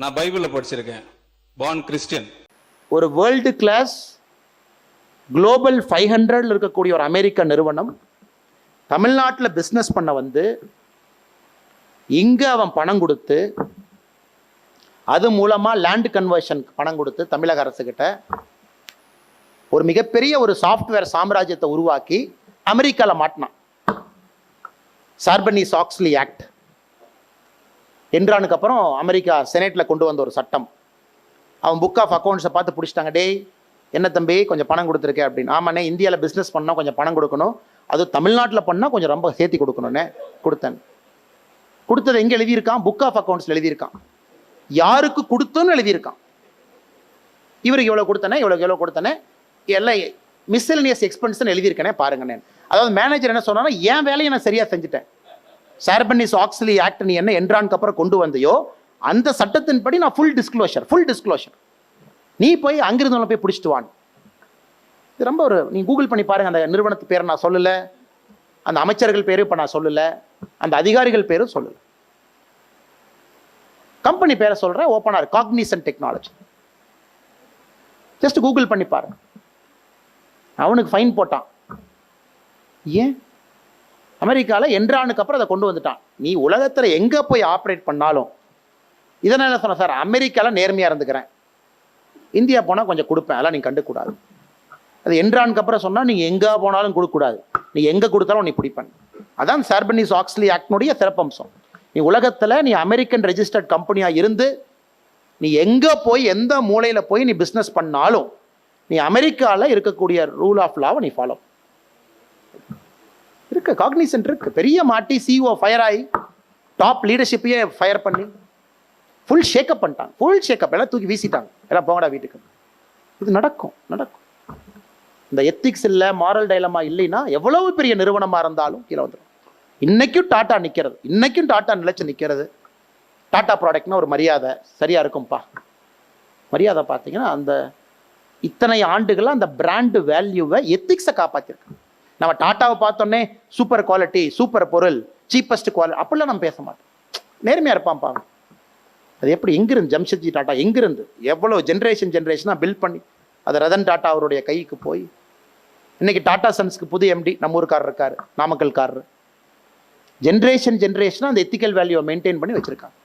நான் பைபிளில் படிச்சிருக்கேன். Born Christian. ஒரு வேர்ல்டு கிளாஸ் குளோபல் 500 இருக்கக்கூடிய ஒரு அமெரிக்க நிறுவனம் தமிழ்நாட்டில் பிஸ்னஸ் பண்ண வந்து இங்கே அவன் பணம் கொடுத்து அது மூலமாக லேண்ட் கன்வர்ஷனுக்கு பணம் கொடுத்து தமிழக அரசுக்கிட்ட ஒரு மிகப்பெரிய ஒரு சாஃப்ட்வேர் சாம்ராஜ்யத்தை உருவாக்கி அமெரிக்காவில் மாட்டினான். சார்பனீஸ்-ஆக்ஸ்லி ஆக்ட் என்றானுக்கு அப்புறம் அமெரிக்கா செனேட்டில் கொண்டு வந்த ஒரு சட்டம். அவன் புக் ஆஃப் அக்கௌண்ட்ஸை பார்த்து பிடிச்சிட்டாங்க. டேய் என்ன தம்பி கொஞ்சம் பணம் கொடுத்துருக்கேன் அப்படின்னு. ஆமாண்ணே, இந்தியாவில் பிஸ்னஸ் பண்ணால் கொஞ்சம் பணம் கொடுக்கணும், அது தமிழ்நாட்டில் பண்ணால் கொஞ்சம் ரொம்ப சேர்த்தி கொடுக்கணும்னே. கொடுத்தேன். கொடுத்தது எங்கே எழுதியிருக்கான்? Book of அக்கௌண்ட்ஸில் எழுதியிருக்கான். யாருக்கு கொடுத்தோன்னு எழுதியிருக்கான். இவருக்கு எவ்வளோ கொடுத்தனே, எவ்வளோ கொடுத்தனே, எல்லாம் மிஸ்செலினியஸ் எக்ஸ்பென்ஸ்ன்னு எழுதியிருக்கேனே பாருங்கண்ணே. அதாவது மேனேஜர் என்ன சொன்னான்னா, என் வேலையை நான் சரியாக செஞ்சுட்டேன். சார்பனீஸ்-ஆக்ஸ்லி ஆக்ட் நீ என்ன என்றானுக்கு அப்புறம் கொண்டு வந்தையோ அந்த சட்டத்தின்படி நான் ஃபுல் டிஸ்க்ளோஷர். நீ போய் அங்கிருந்தவங்களை போய் பிடிச்சிட்டு வான். இது ரொம்ப ஒரு நீ கூகுள் பண்ணி பாருங்க. அந்த நிறுவனத்து பேரை நான் சொல்லலை, அந்த அமைச்சர்கள் பேரும் இப்போ நான் சொல்லலை, அந்த அதிகாரிகள் பேரும் சொல்லலை, கம்பெனி பேரை சொல்கிறேன். ஓப்பனாக காக்னிசன்ட் டெக்னாலஜி. ஜஸ்ட் கூகுள் பண்ணி பாருங்க. அவனுக்கு ஃபைன் போட்டான். ஏன்? அமெரிக்காவில் என்றானுக்கு அப்புறம் அதை கொண்டு வந்துட்டான். நீ உலகத்தில் எங்கே போய் ஆப்ரேட் பண்ணாலும் இதனால் என்ன சொன்ன சார், அமெரிக்காவில் நேர்மையாக இருந்துக்கிறேன், இந்தியா போனால் கொஞ்சம் கொடுப்பேன், அதெல்லாம் நீ கண்டுக்கூடாது. அது என்றானுக்கு அப்புறம் சொன்னால் நீங்கள் எங்கே போனாலும் கொடுக்கக்கூடாது, நீ எங்கே கொடுத்தாலும் நீ பிடிப்பேன். அதான் சார்பனீஸ்-ஆக்ஸ்லி ஆக்டினுடைய சிறப்பம்சம். நீ உலகத்தில் நீ அமெரிக்கன் ரெஜிஸ்டர்ட் கம்பெனியாக இருந்து நீ எங்கே போய் எந்த மூலையில் போய் நீ பிஸ்னஸ் பண்ணாலும் நீ அமெரிக்காவில் இருக்கக்கூடிய ரூல் ஆஃப் லாவை நீ ஃபாலோ இருக்கு. காக்னிசன்ட் இருக்கு. பெரிய மாட்டி சிஇஓ ஃபயர் ஆகி டாப் லீடர்ஷிப்பையே ஃபயர் பண்ணி ஃபுல் ஷேக்கப் பண்ணிட்டாங்க. ஃபுல் ஷேக்கப் எல்லாம் தூக்கி வீசிட்டாங்க. எல்லாம் போங்கடா வீட்டுக்கு. இது நடக்கும். இந்த எத்திக்ஸ் இல்லை, மாரல் டைலமா இல்லைன்னா எவ்வளவு பெரிய நிறுவனமாக இருந்தாலும் கீழே வந்துடும். இன்னைக்கும் டாட்டா நிற்கிறது, இன்னைக்கும் டாட்டா நிலைச்சு நிற்கிறது. டாட்டா ப்ராடக்ட்னா ஒரு மரியாதை சரியா இருக்கும்பா. மரியாதை பார்த்தீங்கன்னா அந்த இத்தனை ஆண்டுகளாக அந்த பிராண்டு வேல்யூவை எத்திக்ஸை காப்பாற்றிருக்கு. நம்ம டாட்டாவை பார்த்தோன்னே சூப்பர் குவாலிட்டி, சூப்பர் பொருள், சீப்பஸ்ட் குவாலிட்டி அப்படிலாம் நம்ம பேச மாட்டோம். நேர்மையாக இருப்பான்ப்பா. அது எப்படி எங்கிருந்து ஜம்ஷெட்ஜி டாட்டா எங்கிருந்து எவ்வளோ ஜென்ரேஷனாக பில்ட் பண்ணி அது ரதன் டாட்டா அவருடைய கைக்கு போய் இன்னைக்கு டாட்டா சன்ஸ்க்கு புது எம்டி நம்ம ஊருக்காரர் இருக்காரு, நாமக்கல்காரர். ஜென்ரேஷனாக அந்த எத்திக்கல் வேல்யூவை மெயின்டைன் பண்ணி வச்சிருக்காங்க.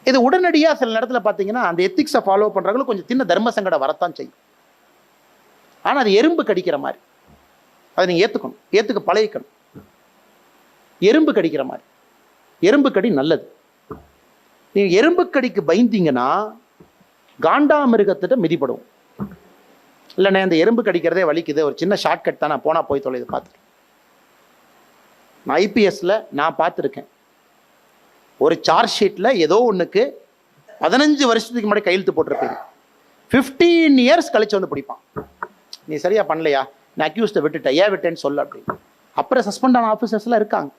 இது உடனடியாக சில நேரத்தில் பார்த்தீங்கன்னா அந்த எத்திக்ஸை ஃபாலோ பண்ணுறவங்களும் கொஞ்சம் சின்ன தர்ம சங்கடம் வரத்தான் செய்யும். ஆனால் அது எறும்பு கடிக்கிற மாதிரி, அதை நீங்கள் ஏற்றுக்க பழகிக்கணும். எறும்பு கடிக்கிற மாதிரி. எறும்பு கடி நல்லது. நீங்கள் எறும்பு கடிக்கு பயந்தீங்கன்னா காண்டாமிருகத்திட்ட மிதிப்படும். இல்லைண்ணே அந்த எறும்பு கடிக்கிறதே வலிக்குது, ஒரு சின்ன ஷார்ட்கட் தான், நான் போனால் போய் தொலைது பார்த்துருக்கேன். நான் ஐபிஎஸ்ல நான் பார்த்துருக்கேன். ஒரு சார்ஜ் ஷீட்டில் ஏதோ ஒன்றுக்கு 15 வருஷத்துக்கு முன்னாடி கையெழுத்து போட்டிருப்பீங்க. 15 இயர்ஸ் கழிச்சு வந்து பிடிப்பான். நீ சரியா பண்ணலையா, நான் அக்யூஸ்டை விட்டுட்டேன், ஏன் விட்டேன்னு சொல்ல அப்படின்னு. அப்புறம் சஸ்பெண்ட் ஆன ஆஃபீஸர்ஸ்லாம் இருக்காங்க.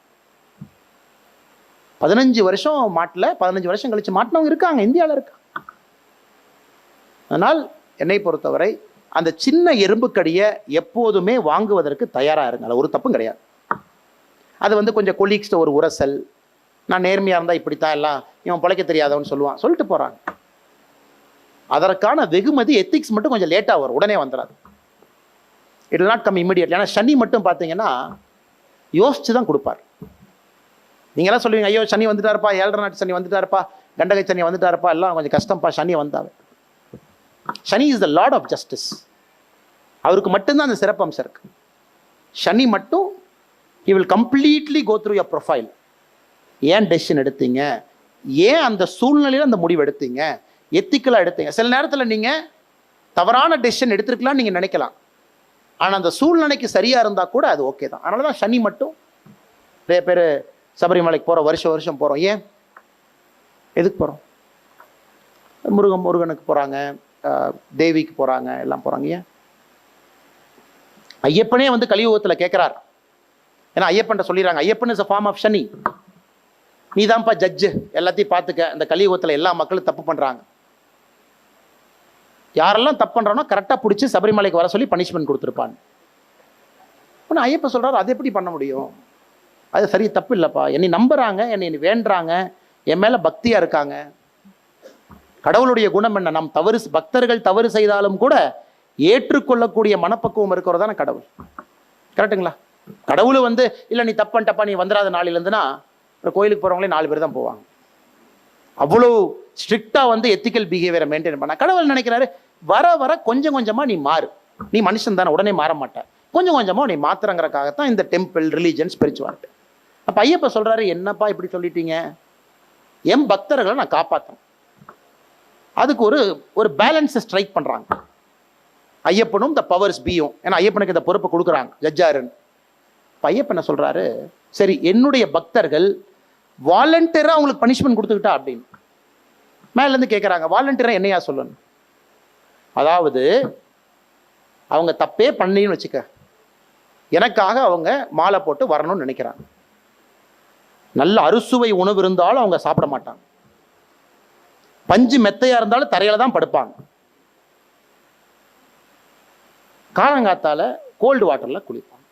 15 வருஷம் மாட்டல, 15 வருஷம் கழிச்சு மாட்டினவங்க இருக்காங்க, இந்தியாவில் இருக்காங்க. அதனால் என்னை பொறுத்தவரை அந்த சின்ன எறும்பு கடியை எப்போதுமே வாங்குவதற்கு தயாராக இருங்க. அது ஒரு தப்பும் கிடையாது. அது வந்து கொஞ்சம் கொலீக்ஸ்ட்டு ஒரு உரசல், நான் நேர்மையாக இருந்தால் இப்படித்தான், எல்லாம் இவன் பிழைக்க தெரியாதவன்னு சொல்லிட்டு போகிறாங்க. அதற்கான வெகுமதி எத்திக்ஸ் மட்டும் கொஞ்சம் லேட்டாக வரும், உடனே வந்துடாது. It will not come immediately. ஆனால் சனி மட்டும் பார்த்தீங்கன்னா யோசிச்சு தான் கொடுப்பார். நீங்களாம் சொல்லுவீங்க, ஐயோ சனி வந்துட்டாருப்பா, 7.5 நாட்டு சனி வந்துட்டாருப்பா, கண்டகை சனி வந்துட்டாருப்பா, எல்லாம் கொஞ்சம் கஷ்டம்ப்பா, சனி வந்தாரு. Shani is the lord of justice. அவருக்கு மட்டும்தான் அந்த சிறப்பம்சம் இருக்கு. சனி மட்டும் he will completely go through your profile. ஏன் டெசிஷன் எடுத்தீங்க, ஏன் அந்த சூழ்நிலையில் அந்த முடிவு எடுத்தீங்க, எத்திக்கலாக எடுத்தீங்க. சில நேரத்தில் நீங்கள் தவறான டெசிஷன் எடுத்திருக்கலாம்னு நீங்கள் நினைக்கலாம், ஆனால் அந்த சூழ்நிலைக்கு சரியாக இருந்தால் கூட அது ஓகே தான். அதனால தான் சனி மட்டும். நிறைய பேர் சபரிமலைக்கு போகிறோம், வருஷம் போகிறோம். ஏன், எதுக்கு போகிறோம்? முருகனுக்கு போகிறாங்க, தேவிக்கு போகிறாங்க, எல்லாம் போகிறாங்க. ஏன்? ஐயப்பனே வந்து கலியுகத்தில் கேட்குறார். ஏன்னா ஐயப்பன் சொல்லிடுறாங்க, Ayyappan is a form of சனி. நீ தான்ப்பா ஜட்ஜு, எல்லாத்தையும் பார்த்துக்க. இந்த கலியுகத்தில் எல்லா மக்களும் தப்பு பண்ணுறாங்க, யாரெல்லாம் தப்பு பண்ணுறானோ கரெக்டாக பிடிச்சி சபரிமலைக்கு வர சொல்லி பனிஷ்மெண்ட் கொடுத்துருப்பான். ஆனால் ஐயப்பன் சொல்கிறார், அது எப்படி பண்ண முடியும், அது சரி, தப்பு இல்லைப்பா, என்னை நம்புகிறாங்க, என்னை வேண்டுறாங்க, என் மேலே பக்தியாக இருக்காங்க, கடவுளுடைய குணம் என்ன? நம் பக்தர்கள் தவறு செய்தாலும் கூட ஏற்றுக்கொள்ளக்கூடிய மனப்பக்குவம் இருக்கிறதான கடவுள். கரெக்டுங்களா? கடவுள் வந்து இல்லை நீ தப்பா நீ வந்துடாத நாளிலேருந்துன்னா கோயிலுக்கு போகிறவங்களே 4 பேர் தான் போவாங்க. அவ்வளோ ஸ்ட்ரிக்டாக வந்து எத்திக்கல் பிஹேவியரை மெயின்டைன் பண்ண கடவுள் நினைக்கிறாரு, வர வர கொஞ்சம் கொஞ்சமாக நீ மாறு. நீ மனுஷன் தானே, உடனே மாற மாட்டேன், கொஞ்சம் கொஞ்சமாக நீ மாத்திரங்கிறக்காகத்தான் இந்த டெம்பிள், ரிலீஜன், ஸ்பிரிச்சுவாலிட்டி. அப்போ ஐயப்ப சொல்கிறாரு, என்னப்பா இப்படி சொல்லிட்டீங்க, என் பக்தர்களை நான் காப்பாற்றணும். அதுக்கு ஒரு பேலன்ஸை ஸ்ட்ரைக் பண்ணுறாங்க ஐயப்பனும் இந்த பவர்ஸ் பியும். ஏன்னா ஐயப்பனுக்கு இந்த பொறுப்பை கொடுக்குறாங்க ஜட்ஜாருன்னு. இப்போ ஐயப்பனை சொல்கிறாரு, சரி என்னுடைய பக்தர்கள் வாலண்டியராக அவங்களுக்கு பனிஷ்மெண்ட் கொடுத்துக்கிட்டா அப்படின்னு மேலேருந்து கேட்குறாங்க. வாலண்டியராக என்னையா சொல்லணும்? அதாவது அவங்க தப்பே பண்ணின்னு வச்சுக்க, எனக்காக அவங்க மாலை போட்டு வரணும்னு நினைக்கிறாங்க. நல்ல அறுசுவை உணவு இருந்தாலும் அவங்க சாப்பிட மாட்டாங்க. பஞ்சு மெத்தையா இருந்தாலும் தரையில தான் படுப்பாங்க. காலங்காத்தால கோல்டு வாட்டர்ல குளிப்பாங்க.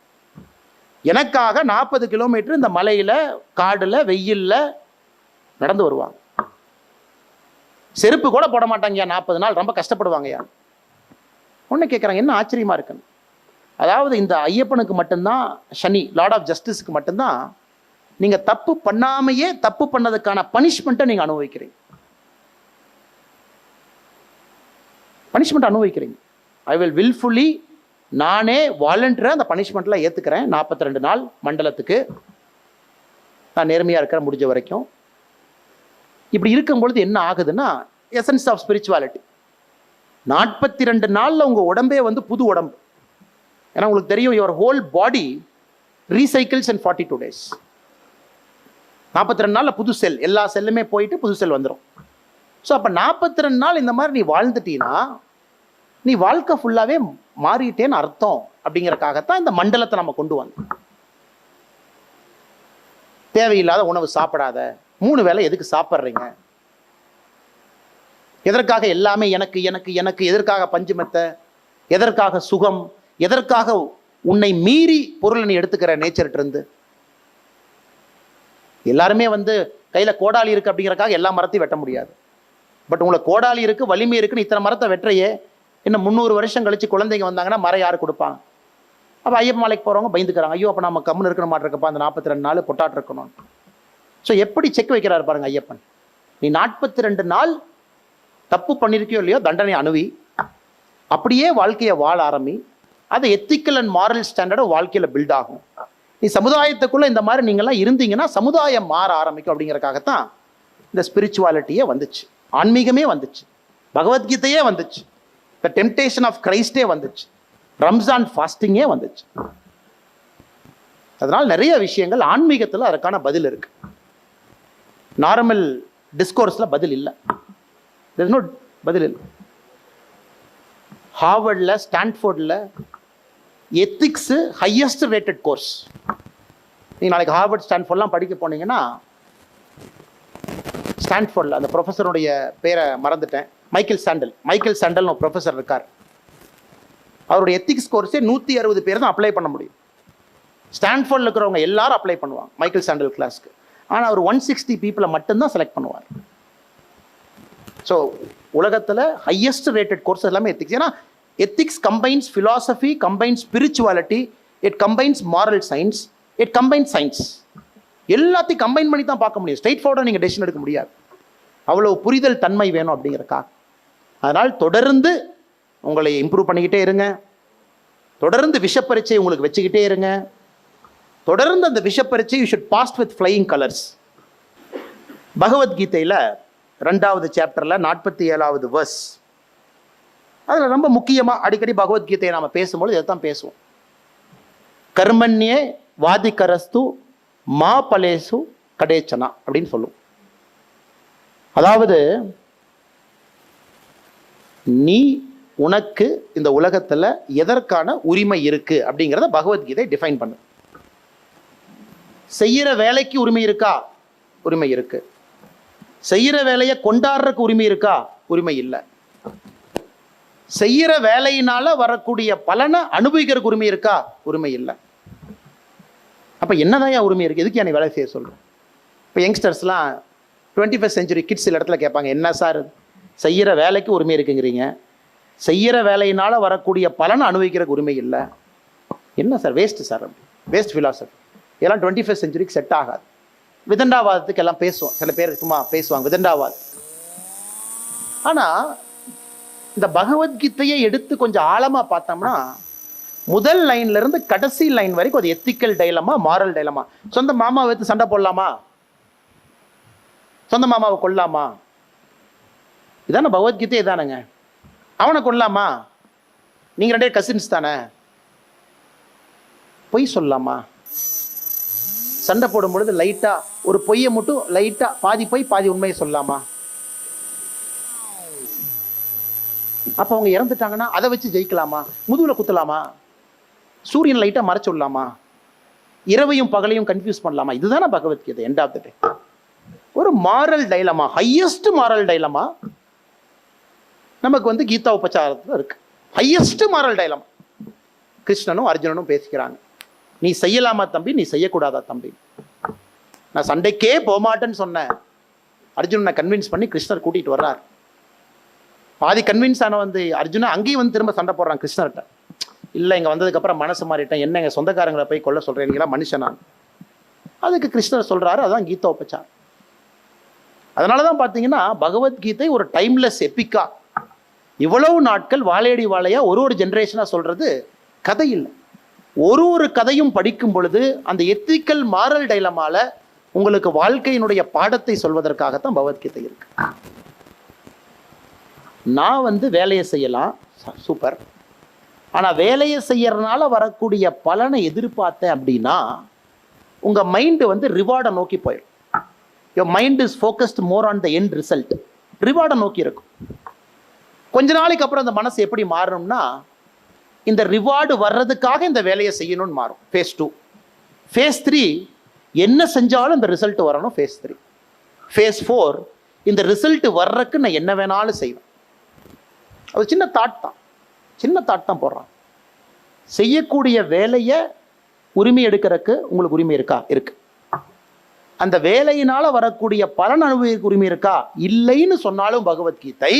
எனக்காக 40 கிலோமீட்டர் இந்த மலையில, காடுல, வெயில்ல நடந்து வருவாங்க. செருப்பு கூட போட மாட்டாங்கயா 40 நாள், ரொம்ப கஷ்டப்படுவாங்கயா. ஒன்று கேட்குறாங்க, என்ன ஆச்சரியமா இருக்குன்னு. அதாவது இந்த ஐயப்பனுக்கு மட்டும்தான், சனி லார்ட் ஆஃப் ஜஸ்டிஸுக்கு மட்டும்தான் நீங்க தப்பு பண்ணாமையே தப்பு பண்ணதுக்கான பனிஷ்மெண்ட்டை நீங்க அனுபவிக்கிறீங்க. பனிஷ்மெண்ட் அனுபவிக்கிறீங்க. ஐ வில் வில்ஃபுல்லி, நானே வாலண்டியராக அந்த பனிஷ்மெண்ட்லாம் ஏற்றுக்கிறேன். 42 நாள் மண்டலத்துக்கு நான் நேர்மையாக இருக்கிறேன் முடிஞ்ச வரைக்கும். இப்படி இருக்கும் பொழுது என்ன ஆகுதுன்னா, எசன்ஸ் ஆஃப் ஸ்பிரிச்சுவாலிட்டி. 42 நாளில் உங்கள் உடம்பே வந்து புது உடம்பு. ஏன்னா உங்களுக்கு தெரியும், your whole body recycles in 42 days. 42 நாளில் புது செல், எல்லா செல்லுமே போயிட்டு புது செல் வந்துடும். ஸோ அப்போ 42 நாள் இந்த மாதிரி நீ வாழ்ந்துட்டீன்னா நீ வாழ்க்கை ஃபுல்லாகவே மாறிட்டேன்னு அர்த்தம். அப்படிங்கிறக்காகத்தான் இந்த மண்டலத்தை நம்ம கொண்டு வந்தோம். தேவையில்லாத உணவு சாப்பிடாத, 3 வேளை எதுக்கு சாப்பிட்றீங்க, எதற்காக எல்லாமே எனக்கு எனக்கு எனக்கு, எதற்காக பஞ்சுமெத்தை, எதற்காக சுகம், எதற்காக உன்னை மீறி பொருளை நீ எடுத்துக்கிற நேச்சர்கிட்ட இருந்து. எல்லாருமே வந்து கையில கோடாலி இருக்கு அப்படிங்கிறக்காக எல்லா மரத்தையும் வெட்ட முடியாது. பட் உங்களுக்கு கோடாலி இருக்கு, வலிமை இருக்குன்னு இத்தனை மரத்தை வெட்டுறையே, இன்னும் 300 வருஷம் கழிச்சு குழந்தைங்க வந்தாங்கன்னா மரம் யாரு கொடுப்பாங்க? அப்போ ஐயப்ப மலைக்கு போறவங்க பயந்துக்கிறாங்க, ஐயோ அப்போ நம்ம கம்முன்னு இருக்கணும் மாட்டிருக்கப்பா, அந்த 42 நாள் பொட்டாட்டு இருக்கணும். ஸோ எப்படி செக் வைக்கிறாரு பாருங்க ஐயப்பன். நீ 42 நாள் தப்பு பண்ணிருக்கியோ இல்லையோ தண்டனை அணுவி, அப்படியே வாழ்க்கையை வாழ ஆரம்பி. அது எத்திக்கல் அண்ட் மாரல் ஸ்டாண்டர்டும் வாழ்க்கையில பில்ட் ஆகும். நீ சமுதாயத்துக்குள்ள இந்த மாதிரி நீங்கள்லாம் இருந்தீங்கன்னா சமுதாயம் மாற ஆரம்பிக்கும். அப்படிங்கிறக்காகத்தான் இந்த ஸ்பிரிச்சுவாலிட்டியே வந்துச்சு, ஆன்மீகமே வந்துச்சு, பகவத்கீதையே வந்துச்சு, த டெம்டேஷன் ஆஃப் கிரைஸ்டே வந்துச்சு, ரம்ஜான் ஃபாஸ்டிங்கே வந்துச்சு. அதனால் நிறைய விஷயங்கள் ஆன்மீகத்தில் அதற்கான பதில் இருக்கு. நார்மல் டிஸ்கோர்ஸில் பதில் இல்லை, பதில் இல்லை. ஹார்வர்டில், ஸ்டான்ஃபோர்டில் எத்திக்ஸு ஹையஸ்ட் ரேட்டட் கோர்ஸ். நீங்கள் நாளைக்கு ஹார்வர்ட், ஸ்டான்ஃபோர்ட்லாம் படிக்க போனீங்கன்னா, ஸ்டான்ஃபோர்டில் அந்த ப்ரொஃபஸருடைய பேரை மறந்துட்டேன், மைக்கேல் சாண்டல்னு ஒரு ப்ரொஃபஸர் இருக்கார். அவருடைய எத்திக்ஸ் கோர்ஸே 160 பேர் தான் அப்ளை பண்ண முடியும். ஸ்டான்ஃபோர்டில் இருக்கிறவங்க எல்லாரும் அப்ளை பண்ணுவாங்க மைக்கேல் சாண்டல் கிளாஸ்க்கு. ஆனால் அவர் 160 பீப்புளை மட்டும்தான் செலக்ட் பண்ணுவார். ஸோ உலகத்தில் ஹையஸ்ட் ரேட்டட் கோர்ஸ் எல்லாமே எத்திக்ஸ். ஏன்னா ethics combines philosophy, combines spirituality, it combines moral science, it combines science. எல்லாத்தையும் கம்பைன் பண்ணி தான் பார்க்க முடியும். ஸ்ட்ரெயிட் ஃபார்வர்டாக நீங்கள் டெசிஷன் எடுக்க முடியாது. அவ்வளோ புரிதல் தன்மை வேணும் அப்படிங்கிறக்கா. அதனால் தொடர்ந்து உங்களை இம்ப்ரூவ் பண்ணிக்கிட்டே இருங்க. தொடர்ந்து விஷப்பரீட்சை உங்களுக்கு வச்சுக்கிட்டே இருங்க. தொடர்ந்து அந்த விஷப்பரீட்சை you should pass with flying colours. பகவத்கீதையில் 2வது சாப்டரில் 47வது வெர்ஸ், அதில் ரொம்ப முக்கியமாக அடிக்கடி பகவத்கீதையை நாம் பேசும்போது இதை தான் பேசுவோம். கர்மண்யே வாதிகரஸ்து மா பலேசு கடேச்சனா அப்படின்னு சொல்லுவோம். அதாவது நீ உனக்கு இந்த உலகத்தில் எதற்கான உரிமை இருக்கு அப்படிங்கிறத பகவத்கீதை டிஃபைன் பண்ணு. செய்யற வேலைக்கு உரிமை இருக்கா? உரிமை இருக்கு. செய்யற வேலையை கொண்டாடுறதுக்கு உரிமை இருக்கா? உரிமை இல்லை. செய்யற வேலையினால வரக்கூடிய பலனை அனுபவிக்கிறதுக்கு உரிமை இருக்கா? உரிமை இல்லை. அப்ப என்னதான் உரிமை இருக்கு? எதுக்கு நீ வேலை செய்ய சொல்றேன்? இப்போ யங்ஸ்டர்ஸ்லாம் 21st century கிட்ஸ் சில இடத்துல கேட்பாங்க, என்ன சார் செய்கிற வேலைக்கு உரிமை இருக்குங்கிறீங்க, செய்கிற வேலையினால வரக்கூடிய பலனை அனுபவிக்கிறதுக்கு உரிமை இல்லை. என்ன sir waste sir, waste philosophy. இதெல்லாம் 21st செஞ்சுரிக்கு செட் ஆகாது. விதண்டாவாதத்துக்கு எல்லாம் பேசுவோம், சில பேர் சும்மா பேசுவாங்க விதண்டாவாதம். ஆனால் இந்த பகவத்கீதையை எடுத்து கொஞ்சம் ஆழமாக பார்த்தோம்னா முதல் லைன்ல இருந்து கடைசி லைன் வரைக்கும் அது எத்திக்கல் டைலமா, மாரல் டைலமா. சொந்த மாமாவை வைத்து சண்டை போடலாமா? சொந்த மாமாவை கொல்லாமா? இதான பகவத்கீதை தானேங்க. அவனை கொல்லாமா? நீங்க 2 கசின்ஸ் தானே. பொய் சொல்லலாமா? சண்டை போடும் பொழுது லைட்டா ஒரு பொய்யை மட்டும் லைட்டா பாதி பொய் பாதி உண்மையை சொல்லலாமா? அப்ப அவங்க இறந்துட்டாங்கன்னா அதை வச்சு ஜெயிக்கலாமா? முதுகுல குத்தலாமா? சூரியன் லைட்டா மறைச்சு விடலாமா? இரவையும் பகலையும் கன்ஃபியூஸ் பண்ணலாமா? இதுதானே பகவத்கீதை. எண்ட் ஆஃப் த டே ஒரு moral dilemma, highest moral dilemma நமக்கு கீதா உபச்சாரத்தில் இருக்கு. ஹையஸ்ட் மாரல் டைலமா கிருஷ்ணனும் அர்ஜுனனும் பேசிக்கிறாங்க. நீ செய்யலாமா தம்பி, நீ செய்யக்கூடாதா தம்பி? நான் சண்டைக்கே போகமாட்டேன்னு சொன்னேன். அர்ஜுனனை கன்வின்ஸ் பண்ணி கிருஷ்ணர் கூட்டிட்டு வர்றார். பாதி கன்வின்ஸ் ஆன அர்ஜுனா அங்கேயும் திரும்ப சண்டை போடுறான் கிருஷ்ணர்கிட்ட. இல்லை, இங்கே வந்ததுக்கப்புறம் மனசு மாறிட்டேன், என்ன எங்கள் சொந்தக்காரங்களை போய் கொல்ல சொல்கிறீங்களா, மனுஷனான். அதுக்கு கிருஷ்ணர் சொல்கிறாரு, அதான் கீதா உபச்சாரம். அதனால தான் பார்த்தீங்கன்னா பகவத்கீதை ஒரு டைம்லெஸ் எப்பிக்கா. இவ்வளவு நாட்கள் வாழையடி வாழையா ஒரு ஜென்ரேஷனாக சொல்கிறது கதை இல்லை. ஒரு கதையும் படிக்கும் பொழுது அந்த எத்திக்கல் மாரல் டைலமால உங்களுக்கு வாழ்க்கையினுடைய பாடத்தை சொல்வதற்காகத்தான் பகவத்கீதை இருக்கு. நான் வேலையை செய்யலாம், சூப்பர். ஆனால் வேலையை செய்யறதுனால வரக்கூடிய பலனை எதிர்பார்த்தேன் அப்படின்னா உங்கள் மைண்டு ரிவார்டை நோக்கி போயிடும். Your mind is focused more on the end result. ரிவார்டை நோக்கி இருக்கும். கொஞ்ச நாளைக்கு அப்புறம் அந்த மனசு எப்படி மாறணும்னா இந்த ரிவார்டு வர்றதுக்காக இந்த வேலையை செய்யணும்னு மாறும். ஃபேஸ் 2. ஃபேஸ் 3 என்ன செஞ்சாலும் இந்த ரிசல்ட் வரணும். ஃபேஸ் 3. ஃபேஸ் 4 இந்த ரிசல்ட் வர்றதுக்கு நான் என்ன வேணாலும் செய்வேன். அது சின்ன தாட் தான் போடுறான். செய்யக்கூடிய வேலையை உரிமை எடுக்கிறதுக்கு உங்களுக்கு உரிமை இருக்கா? இருக்கு. அந்த வேலையினால வரக்கூடிய பலன் அனுபவிக்க உரிமை இருக்கா? இல்லைன்னு சொன்னாலும் பகவத்கீதை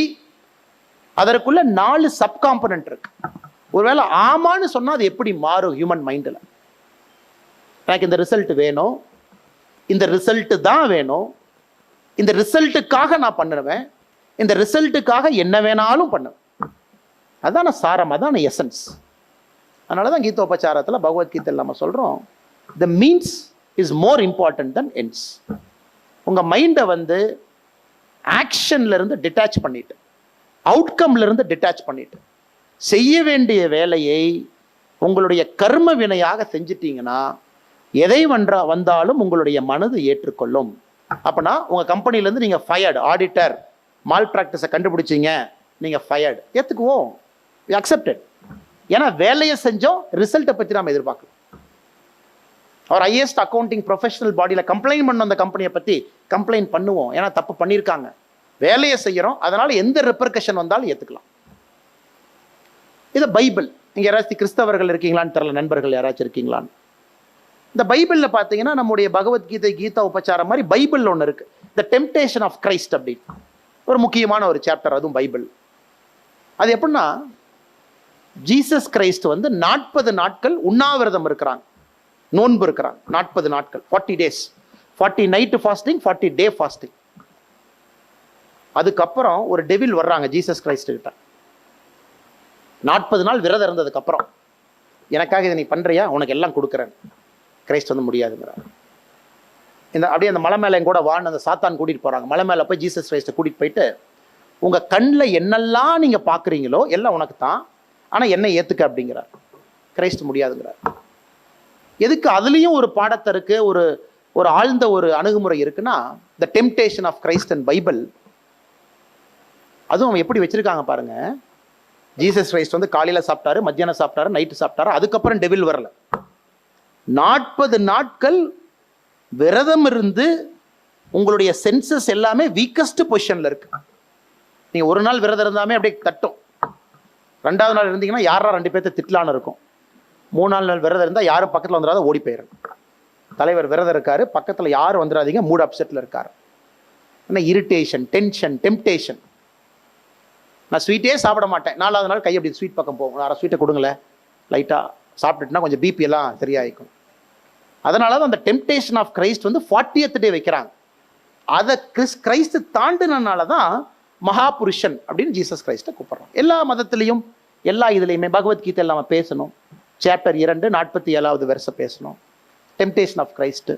அதற்குள்ள 4 சப் காம்பனன்ட் இருக்கு. ஒருவேளை ஆமான்னு சொன்னா அது எப்படி மாறும் ஹியூமன் மைண்டில்? எனக்கு இந்த ரிசல்ட் வேணும், இந்த ரிசல்ட் தான் வேணும், இந்த ரிசல்ட்டுக்காக நான் பண்ணுவேன், இந்த ரிசல்ட்டுக்காக என்ன வேணாலும் பண்ணுவேன். அதான சாரம், அதான எசன்ஸ். அதனால தான் கீதோபச்சாரத்தில் பகவத்கீதையில் நம்ம சொல்கிறோம், the means is more important then ends. உங்கள் மைண்டை ஆக்ஷன்லேருந்து டிட்டாச் பண்ணிட்டு, அவுட்கம்லேருந்து டிட்டாச் பண்ணிட்டு, செய்ய வேண்டிய வேலையை உங்களுடைய கர்ம வினையாக செஞ்சிட்டீங்கன்னா எதை வந்தாலும் உங்களுடைய மனது ஏற்றுக்கொள்ளும். அப்போனா உங்கள் கம்பெனிலேருந்து நீங்கள் ஃபயர்டு, ஆடிட்டர் மால் ப்ராக்டிஸை கண்டுபிடிச்சிங்க, நீங்கள் ஃபயர்டு, ஏற்றுக்குவோம், அக்செப்டட். ஏன்னா வேலையை செஞ்சோம், ரிசல்ட்டை பற்றி நாம் எதிர்பார்க்கலாம். அவர் ஹையஸ்ட் அக்கௌண்டிங் ப்ரொஃபஷனல் பாடியில் கம்ப்ளைண்ட் பண்ண அந்த கம்பெனியை பற்றி கம்ப்ளைண்ட் பண்ணுவோம், ஏன்னா தப்பு பண்ணியிருக்காங்க. வேலையை செய்கிறோம், அதனால் எந்த ரெப்பர்கஷன் வந்தாலும் ஏற்றுக்கலாம். இது பைபிள். நீங்கள் யாராச்சும் கிறிஸ்தவர்கள் இருக்கீங்களான்னு தெரியல, நண்பர்கள் யாராச்சும் இருக்கீங்களான்னு. இந்த பைபிளில் பார்த்தீங்கன்னா நம்முடைய பகவத்கீதை, கீதா உபச்சாரம் மாதிரி பைபிள் ஒன்று இருக்குது. த டெம்டேஷன் ஆஃப் கிரைஸ்ட் அப்படின்னு ஒரு முக்கியமான ஒரு சாப்டர், அதுவும் பைபிள். அது எப்படின்னா ஜீசஸ் கிரைஸ்ட் 40 நாட்கள் உண்ணாவிரதம் இருக்கிறாங்க, நோன்பு இருக்கிறாங்க. 40 நாட்கள், 40 days, 40 நைட்டு ஃபாஸ்டிங், 40 டே ஃபாஸ்டிங். அதுக்கப்புறம் ஒரு டெவில் வர்றாங்க ஜீசஸ் கிரைஸ்ட் கிட்ட. 40 நாள் விரதம் இருந்ததுக்கு அப்புறம், எனக்காக இதை நீ பண்றியா, உனக்கு எல்லாம் கொடுக்குறேன். கிரைஸ்ட் முடியாதுங்கிறார். அப்படியே அந்த மலை மேலே கூட வான்னு அந்த சாத்தான் கூட்டிட்டு போறாங்க. மலை மேலே போய் ஜீசஸ் கிரைஸ்ட்டை கூட்டிட்டு போயிட்டு, உங்க கண்ணில் என்னெல்லாம் நீங்க பாக்குறீங்களோ எல்லாம் உனக்கு தான், ஆனா என்னை ஏத்துக்க அப்படிங்கிறார். கிரைஸ்ட் முடியாதுங்கிறார். எதுக்கு? அதுலயும் ஒரு பாடத்தை இருக்கு, ஒரு ஆழ்ந்த ஒரு அணுகுமுறை இருக்குன்னா, the temptation of Christ and Bible. அதுவும் எப்படி வச்சிருக்காங்க பாருங்க. ஜீசஸ் கிரைஸ்ட் காலையில சாப்பிட்டாரு, மத்தியானம் சாப்பிட்டாரு, நைட்டு சாப்பிட்டாரு, அதுக்கப்புறம் டெவில் வரல. 40 நாட்கள் விரதம் இருந்து உங்களுடைய சென்சஸ் எல்லாமே வீக்கஸ்ட் பொசிஷன்ல இருக்கு. நீங்க ஒரு நாள் விரதம் இருந்தாமே அப்படியே தட்டும். 2வது நாள் இருந்தீங்கன்னா யாரா 2 பேர்த்த திட்டலான்னு இருக்கும். 3 நாள் விரதம் இருந்தா யாரும் பக்கத்துல வந்துடாத, ஓடி போயிடும். தலைவர் விரதம் இருக்காரு, பக்கத்துல யாரும் வந்துடாதீங்க, மூட் அப்செட்ல இருக்காரு. Irritation, tension, temptation. நான் ஸ்வீட்டே சாப்பிட மாட்டேன், 4வது நாள் கை அப்படி ஸ்வீட் பக்கம் போகும், அரை ஸ்வீட்டை கொடுங்களேன், லைட்டாக சாப்பிட்டுட்டுனா கொஞ்சம் பிபி எல்லாம் சரியாயிக்கும். அதனால தான் அந்த டெம்டேஷன் ஆஃப் கிரைஸ்ட் வந்து 40th டே வைக்கிறாங்க. அதை கிரைஸ்து தாண்டினால தான் மகாபுருஷன் அப்படின்னு ஜீசஸ் கிரைஸ்ட்டை கூப்பிட்றோம். எல்லா மதத்துலேயும் எல்லா இதுலேயுமே பகவத்கீதை நம்ம பேசணும், சாப்டர் 2 47வது வெர்ஸை பேசணும், டெம்டேஷன் ஆஃப் கிரைஸ்ட்.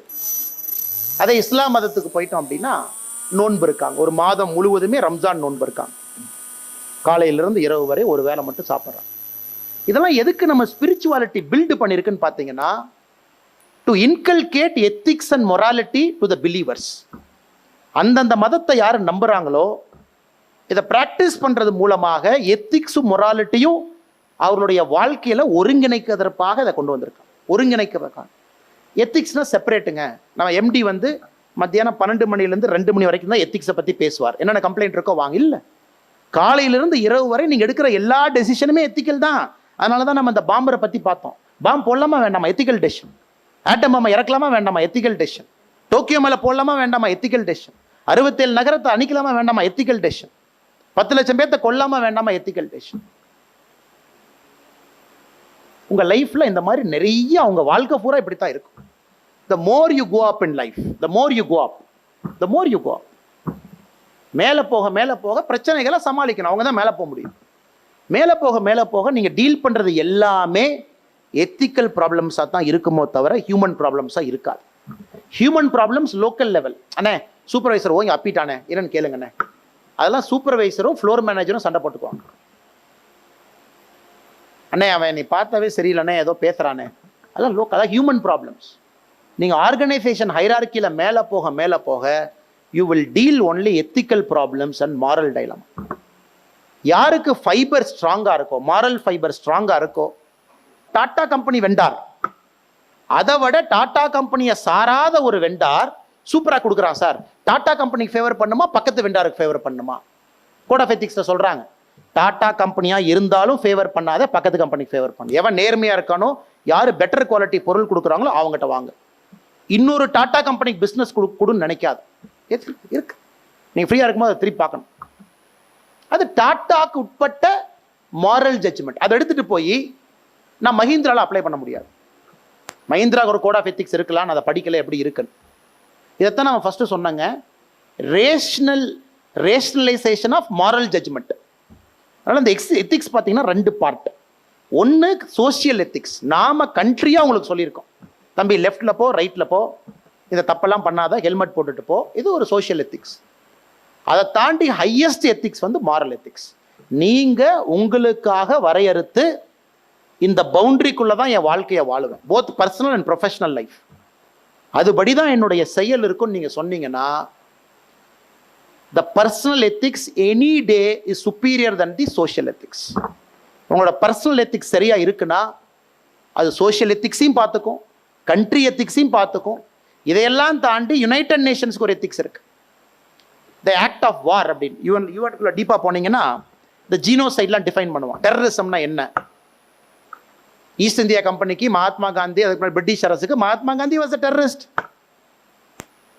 அதே இஸ்லாம் மதத்துக்கு போயிட்டோம் அப்படின்னா நோன்பு இருக்காங்க, ஒரு மாதம் முழுவதுமே ரம்ஜான் நோன்பு இருக்காங்க, காலையிலிருந்து இரவு வரை ஒரு வேளை மட்டும் சாப்பிட்றாங்க. இதெல்லாம் எதுக்கு நம்ம ஸ்பிரிச்சுவாலிட்டி பில்டு பண்ணியிருக்குன்னு பார்த்தீங்கன்னா, to inculcate ethics and morality to the believers. அந்தந்த மதத்தை யார் நம்புறாங்களோ இதை ப்ராக்டிஸ் பண்ணுறது மூலமாக எத்திக்ஸும் மொராலிட்டியும் அவர்களுடைய வாழ்க்கையில் ஒருங்கிணைக்கிறதற்காக இதை கொண்டு வந்திருக்காங்க. ஒருங்கிணைக்கிறதுக்காக எத்திக்ஸ்னா செப்பரேட்டுங்க. நம்ம எம்டி வந்து மத்தியானம் 12 மணிலேருந்து 2 மணி வரைக்கும் தான் எத்திக்ஸை பற்றி பேசுவார், என்னென்ன கம்ப்ளைண்ட் இருக்கோ வாங்க. இல்லை, காலையிலிருந்து இரவு வரை நீங்கள் எடுக்கிற எல்லா டெசிஷனுமே எத்திக்கல் தான். அதனால தான் நம்ம இந்த பாம்பரை பற்றி பார்த்தோம். பாம்பு போடலாமா வேண்டாமா, எத்திக்கல் டெசிஷன். ஆட்டம் பாம்பை இறக்கலாமா வேண்டாமா, எத்திக்கல் டெசிஷன். டோக்கியோ மேலே போடலாமா வேண்டாமா, எத்திக்கல் டெசிஷன். 67 நகரத்தை அணிக்கலாமா வேண்டாமா, எத்திக்கல் டெசிஷன். 10 லட்சம் பேர்த்த கொல்லாமா வேண்டாமா, எத்திக்கல் டெசிஷன். உங்க லைஃப்ல இந்த மாதிரி நிறைய உங்க வாழ்க்கை பூரா இப்படித்தான் இருக்கும். The more you go up in life, the more you go up, the more you go up. மேலே போக பிரச்சனைகளை சமாளிக்கணும், அவங்க தான் மேலே போக முடியும். மேலே போக நீங்க டீல் பண்றது எல்லாமே எத்திக்கல் ப்ராப்ளம்ஸாக தான் இருக்குமோ தவிர ஹியூமன் ப்ராப்ளம்ஸாக இருக்காது. Human problems local level. அண்ணே சூப்பர்வைசர் ஓங்க அப்பிட்டானே என்னன்னு கேளுங்கண்ணே, அதெல்லாம் சூப்பர்வைசரும் ஃப்ளோர் மேனேஜரும் சண்டை போட்டுக்குவாங்க. அண்ணே அவன் நீ பார்த்தாவே சரியில்லைண்ணே ஏதோ பேசுகிறானே, அதெல்லாம் லோக்கல், அதான் ஹியூமன் ப்ராப்ளம்ஸ். நீங்கள் ஆர்கனைசேஷன் ஹைரார்க்கியில் மேலே போக you will deal only ethical problems and moral dilemma. யாருக்கு ஃபைபர் ஸ்ட்ராங்காக இருக்கோ, மாரல் ஃபைபர் ஸ்ட்ராங்காக இருக்கோ, டாடா கம்பெனி வெண்டார், அதை விட டாடா கம்பெனியை சாராத ஒரு வெண்டார் சூப்பராக கொடுக்குறான் சார். டாடா கம்பெனிக்கு ஃபேவர் பண்ணுமா, பக்கத்து வெண்டாருக்கு ஃபேவர் பண்ணுமா? கோட் ஆஃப் எத்திக்ஸில் சொல்கிறாங்க, டாடா கம்பெனியாக இருந்தாலும் ஃபேவர் பண்ணாத, பக்கத்து கம்பெனிக்கு ஃபேவர் பண்ணு. எவன் நேர்மையாக இருக்கானோ, யார் பெட்டர் குவாலிட்டி பொருள் கொடுக்குறாங்களோ அவங்ககிட்ட வாங்க. இன்னொரு டாடா கம்பெனிக்கு பிஸ்னஸ் கொடுன்னு நினைக்காது. இருக்கு, நீங்கள் ஃப்ரீயாக இருக்கும்போது அதை திருப்பி பார்க்கணும். அது டாட்டாக்கு உட்பட்ட மாரல் ஜட்ஜ்மெண்ட். அதை எடுத்துகிட்டு போய் நான் மஹிந்திராவில் அப்ளை பண்ண முடியாது. மஹிந்திராவுக்கு ஒரு கோட் ஆஃப் எத்திக்ஸ் இருக்கலாம், அதை படிக்கல எப்படி இருக்குன்னு. இதைத்தான் நம்ம ஃபஸ்ட்டு சொன்னாங்க, ரேஷனலைசேஷன் ஆஃப் மாரல் ஜட்ஜ்மெண்ட். அதனால் இந்த எத்திக்ஸ் பார்த்தீங்கன்னா 2 பார்ட். ஒன்று சோசியல் எத்திக்ஸ், நாம கண்ட்ரியாக உங்களுக்கு சொல்லியிருக்கோம், தம்பி லெஃப்டில் போ ரைட்டில் போ, இந்த தப்பெல்லாம் பண்ணாத, ஹெல்மெட் போட்டுட்டு போ, இது ஒரு சோசியல் எத்திக்ஸ். அதை தாண்டி ஹையஸ்ட் எத்திக்ஸ் வந்து மாரல் எத்திக்ஸ். நீங்கள் உங்களுக்காக வரையறுத்து இந்த பவுண்டரிக்குள்ளே தான் என் வாழ்க்கையை வாழுவேன், both personal and professional life, அதுபடி தான் என்னுடைய செயல் இருக்குன்னு நீங்கள் சொன்னீங்கன்னா, the personal ethics any day is superior than the social ethics. உங்களோட பர்சனல் எத்திக்ஸ் சரியாக இருக்குன்னா அது சோஷியல் எத்திக்ஸையும் பார்த்துக்கும், கண்ட்ரி எத்திக்ஸையும் பார்த்துக்கும். இதையெல்லாம் தாண்டி யுனைடெட் நேஷன்ஸ்க்கு ஒரு எத்திக்ஸ் இருக்கு, த ஆக்ட் ஆஃப் வார் அப்படின்னு. யூஎன்குள்ள டீப்பாக போனீங்கன்னா இந்த ஜீனோசைட்லாம் டிஃபைன் பண்ணுவான். டெரரிசம்னா என்ன? ஈஸ்ட் இந்தியா கம்பெனிக்கு மகாத்மா காந்தி, அதுக்கு முன்னாடி பிரிட்டிஷ் அரசுக்கு Mahatma Gandhi was a terrorist.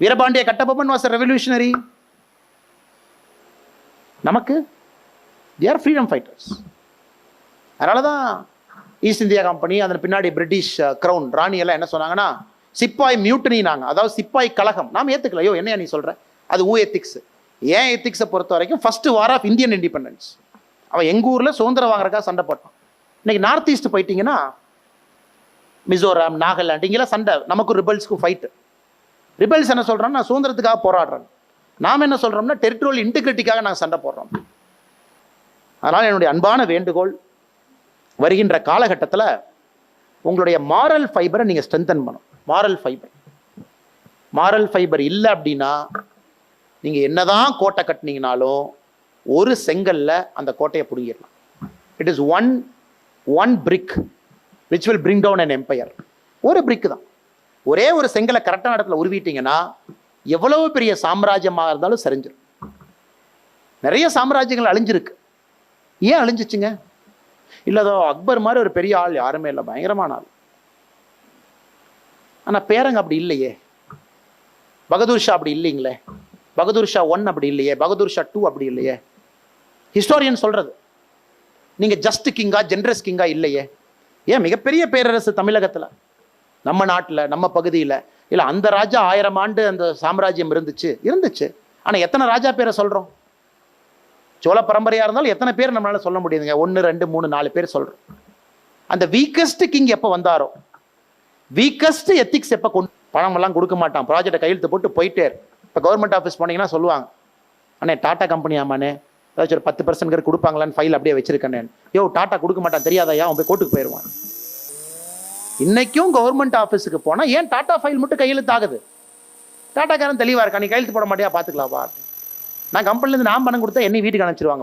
Veerapandiya Kattabomman was a revolutionary. நமக்கு they are freedom fighters. அதனால தான் ஈஸ்ட் இந்தியா கம்பெனி, அதன் பின்னாடி பிரிட்டிஷ் கிரவுன் ராணி எல்லாம் என்ன சொன்னாங்கன்னா, சிப்பாய் மியூட்டனினாங்க, அதாவது சிப்பாய் கழகம். நாம் ஏற்றுக்கல, ஐயோ என்னையா நீ சொல்கிற, அது ஊ எத்திக்ஸ். ஏன் எத்திக்ஸை பொறுத்த வரைக்கும் first war of Indian independence, அவன் எங்கள் ஊரில் சுதந்திரம் வாங்குறதுக்காக சண்டை போட்டான். இன்னைக்கு நார்த் ஈஸ்ட் போயிட்டீங்கன்னா மிசோரம், நாகாலாந்து, இங்கெல்லாம் சண்டை, நமக்கு ரிபல்ஸ்க்கும் ஃபைட்டு. ரிபல்ஸ் என்ன சொல்கிறான்னு, நான் சுதந்திரத்துக்காக போராடுறேன். நாம் என்ன சொல்கிறோம்னா டெரிட்டோரியல் இன்டெகிரிட்டிக்காக நாங்கள் சண்டை போடுறோம். அதனால் என்னுடைய அன்பான வேண்டுகோள், வருகின்ற காலகட்டத்தில் உங்களுடைய மாரல் ஃபைபரை நீங்கள் ஸ்ட்ரென்தன் பண்ணணும். மாரல் ஃபைபர் இல்லை அப்படின்னா நீங்கள் என்னதான் கோட்டை கட்டினீங்கனாலும் ஒரு செங்கல்ல அந்த கோட்டையை பிடுங்கிடலாம். It is one brick which will bring down an empire. ஒரு பிரிக் தான். ஒரே ஒரு செங்கலை கரெக்டான இடத்துல உருவிட்டீங்கன்னா எவ்வளவு பெரிய சாம்ராஜ்யமாக இருந்தாலும் சரிஞ்சிடும். நிறைய சாம்ராஜ்யங்கள் அழிஞ்சிருக்கு. ஏன் அழிஞ்சிச்சுங்க? இல்லதோ அக்பர் மாதிரி ஒரு பெரிய ஆள் யாருமே இல்லை, பயங்கரமான ஆள். ஆனால் பேரங்க அப்படி இல்லையே, பகதூர் ஷா அப்படி இல்லைங்களே, பகதூர் ஷா 1 அப்படி இல்லையே, பகதூர் ஷா 2 அப்படி இல்லையே. ஹிஸ்டோரியன் சொல்றது. நீங்க ஜஸ்ட் கிங்கா ஜென்ரஸ் கிங்கா இல்லையே. ஏன் மிகப்பெரிய பேரரசு தமிழகத்துல, நம்ம நாட்டுல, நம்ம பகுதியில. இல்ல அந்த ராஜா 1000 ஆண்டு அந்த சாம்ராஜ்யம் இருந்துச்சு. ஆனா எத்தனை ராஜா பேரை சொல்றோம்? சோழ பரம்பரையா இருந்தாலும் எத்தனை பேர் நம்மளால சொல்ல முடியுதுங்க? 1 2 3 4 பேர் சொல்றோம். அந்த வீக்கஸ்ட் கிங் எப்ப வந்தாரோ, வீக்கஸ்ட் எத்திக்ஸ் எப்ப கொண்டு, பணம் எல்லாம் கொடுக்க மாட்டான், ப்ராஜெக்டை கையெழுத்து போட்டு போயிட்டே. இப்போ கவர்மெண்ட் ஆஃபீஸ் போனீங்கன்னா சொல்லுவாங்க, அண்ணே டாடா கம்பெனி ஆமாண்ணே, ஏதாச்சும் ஒரு 10% கொடுப்பாங்களான்னு ஃபைல் அப்படியே வச்சிருக்கேன். யோ டாடா கொடுக்க மாட்டான் தெரியாதையா, அவன் போய் கோர்ட்டுக்கு போயிடுவான். இன்னைக்கும் கவர்மெண்ட் ஆஃபீஸுக்கு போனா ஏன் டாடா ஃபைல் மட்டும் கையெழுத்து ஆகுது? டாட்டாக்காரன் தெளிவா இருக்கா, நீ கையெழுத்து போட மாட்டியா, பார்த்துக்கலாப்பா. நான் கம்பெனிலேருந்து நான் பணம் கொடுத்தா என்னை வீட்டுக்கு அனுப்பிச்சிருவாங்க.